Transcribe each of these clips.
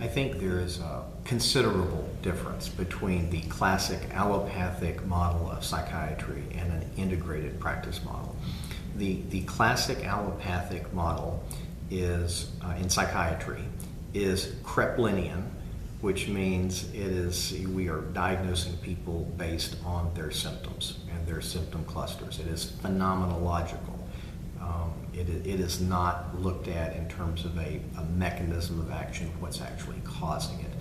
I think there is a considerable difference between the classic allopathic model of psychiatry and an integrated practice model. The classic allopathic model is, in psychiatry, is Kreplinian, which means we are diagnosing people based on their symptoms and their symptom clusters. It is phenomenological. It is not looked at in terms of a mechanism of action, what's actually causing it.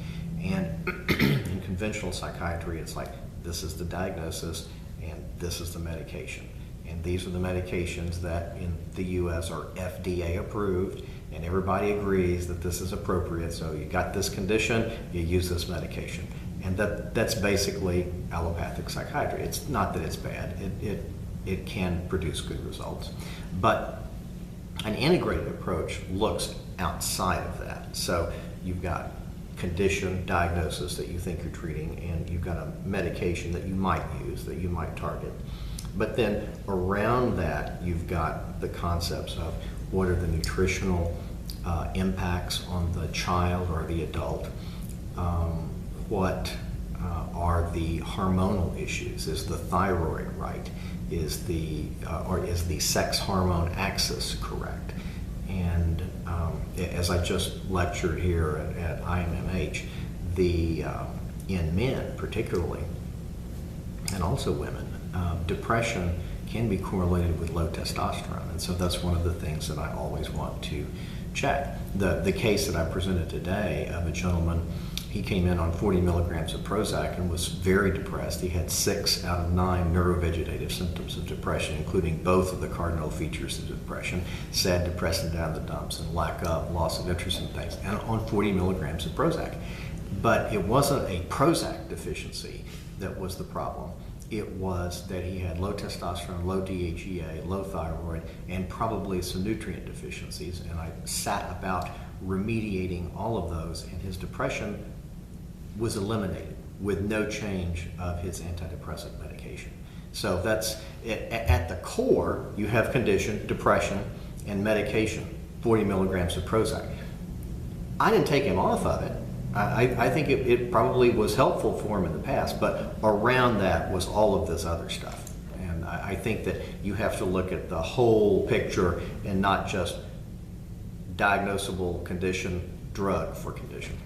And in conventional psychiatry, it's like, this is the diagnosis and this is the medication. And these are the medications that in the US are FDA approved, and everybody agrees that this is appropriate. So you got this condition, you use this medication. And that's basically allopathic psychiatry. It's not that it's bad. It can produce good results. But an integrated approach looks outside of that. So you've got condition, diagnosis that you think you're treating, and you've got a medication that you might use, that you might target. But then around that, you've got the concepts of what are the nutritional impacts on the child or the adult, what are the hormonal issues, is the thyroid right, is the sex hormone axis correct? And as I just lectured here at IMMH, in men particularly, and also women, depression can be correlated with low testosterone, and so that's one of the things that I always want to check. The case that I presented today of a gentleman, he came in on 40 milligrams of Prozac and was very depressed. He had 6 out of 9 neurovegetative symptoms of depression, including both of the cardinal features of depression: sad, depressed, and down the dumps, and lack of, loss of interest in things, and on 40 milligrams of Prozac. But it wasn't a Prozac deficiency that was the problem. It was that he had low testosterone, low DHEA, low thyroid, and probably some nutrient deficiencies. And I sat about remediating all of those, and his depression was eliminated with no change of his antidepressant medication. So that's, at the core, you have condition, depression, and medication, 40 milligrams of Prozac. I didn't take him off of it. I think it probably was helpful for him in the past, but around that was all of this other stuff. And I think that you have to look at the whole picture and not just diagnosable condition, drug for condition.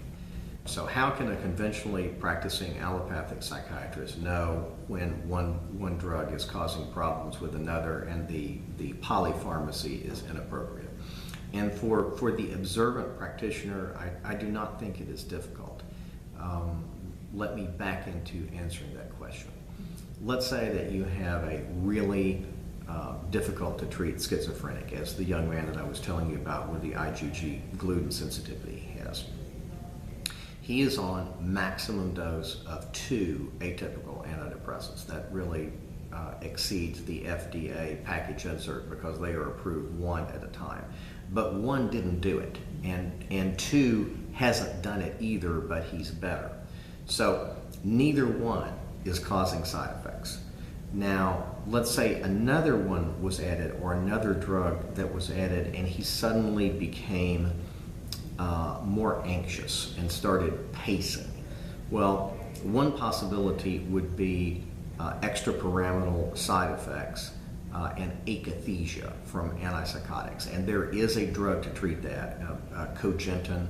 So how can a conventionally practicing allopathic psychiatrist know when one drug is causing problems with another and the polypharmacy is inappropriate? And for the observant practitioner, I do not think it is difficult. Let me back into answering that question. Let's say that you have a really difficult to treat schizophrenic, as the young man that I was telling you about with the IgG gluten sensitivity he has. He is on maximum dose of 2 atypical antidepressants. That really exceeds the FDA package insert because they are approved 1 at a time. But 1 didn't do it, and 2 hasn't done it either, but he's better. So neither one is causing side effects. Now, let's say another one was added, or another drug that was added, and he suddenly became more anxious and started pacing. Well, one possibility would be extrapyramidal side effects and akathisia from antipsychotics. And there is a drug to treat that, cogentin,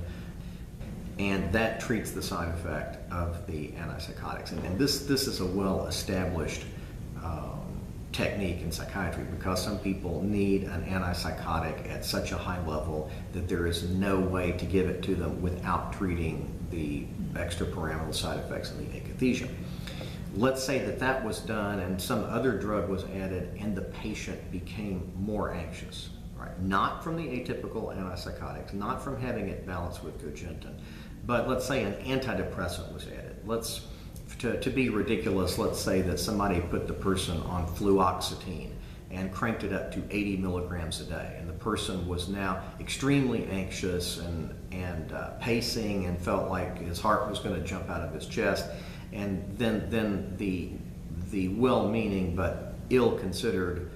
and that treats the side effect of the antipsychotics. And this is a well-established technique in psychiatry, because some people need an antipsychotic at such a high level that there is no way to give it to them without treating the extrapyramidal side effects and the akathisia. Let's say that was done and some other drug was added and the patient became more anxious, right? Not from the atypical antipsychotics, not from having it balanced with cogentin, but let's say an antidepressant was added. To be ridiculous, let's say that somebody put the person on fluoxetine and cranked it up to 80 milligrams a day, and the person was now extremely anxious and pacing and felt like his heart was going to jump out of his chest. And then the well-meaning but ill-considered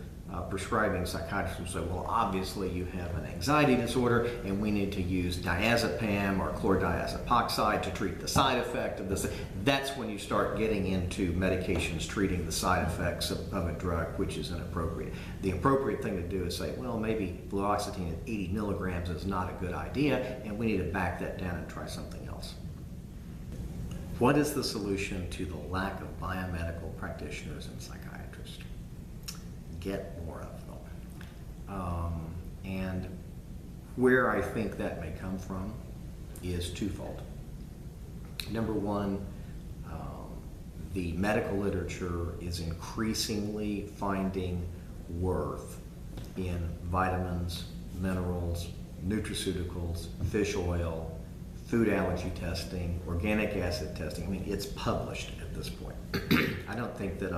prescribing psychiatrists will say, well, obviously you have an anxiety disorder and we need to use diazepam or chlordiazepoxide to treat the side effect of this. That's when you start getting into medications treating the side effects of a drug, which is inappropriate. The appropriate thing to do is say, well, maybe fluoxetine at 80 milligrams is not a good idea and we need to back that down and try something else. What is the solution to the lack of biomedical practitioners and psychiatrists? Get more of them. And where I think that may come from is twofold. Number one, the medical literature is increasingly finding worth in vitamins, minerals, nutraceuticals, fish oil, food allergy testing, organic acid testing. I mean, it's published at this point. I don't think that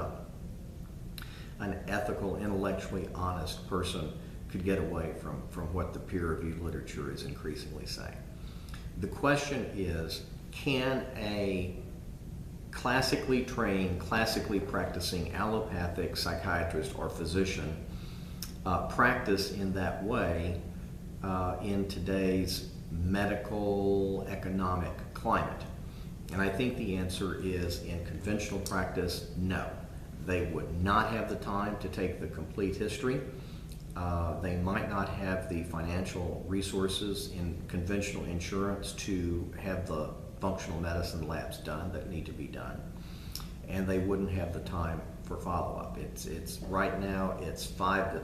an ethical, intellectually honest person could get away from what the peer-reviewed literature is increasingly saying. The question is, can a classically trained, classically practicing allopathic psychiatrist or physician practice in that way in today's medical economic climate? And I think the answer is, in conventional practice, no. They would not have the time to take the complete history. They might not have the financial resources in conventional insurance to have the functional medicine labs done that need to be done. And they wouldn't have the time for follow-up. It's right now it's 7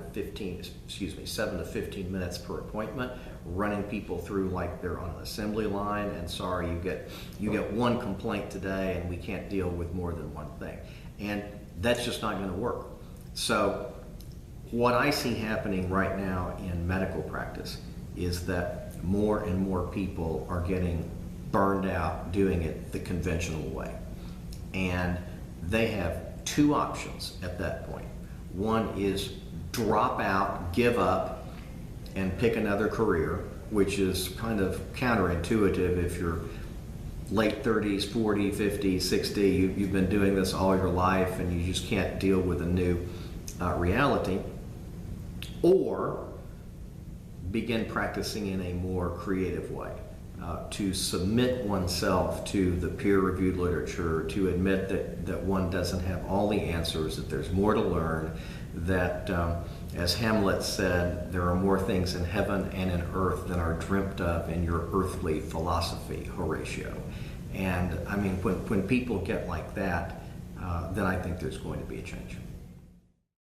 to 15 minutes per appointment, running people through like they're on an assembly line, and sorry, you get one complaint today and we can't deal with more than one thing. And that's just not going to work. So what I see happening right now in medical practice is that more and more people are getting burned out doing it the conventional way. And they have two options at that point. One is drop out, give up, and pick another career, which is kind of counterintuitive if you're late 30s, 40, 50, 60, you've been doing this all your life and you just can't deal with a new reality. Or begin practicing in a more creative way, to submit oneself to the peer-reviewed literature, to admit that one doesn't have all the answers, that there's more to learn, that as Hamlet said, there are more things in heaven and in earth than are dreamt of in your earthly philosophy, Horatio. And I mean, when people get like that, then I think there's going to be a change.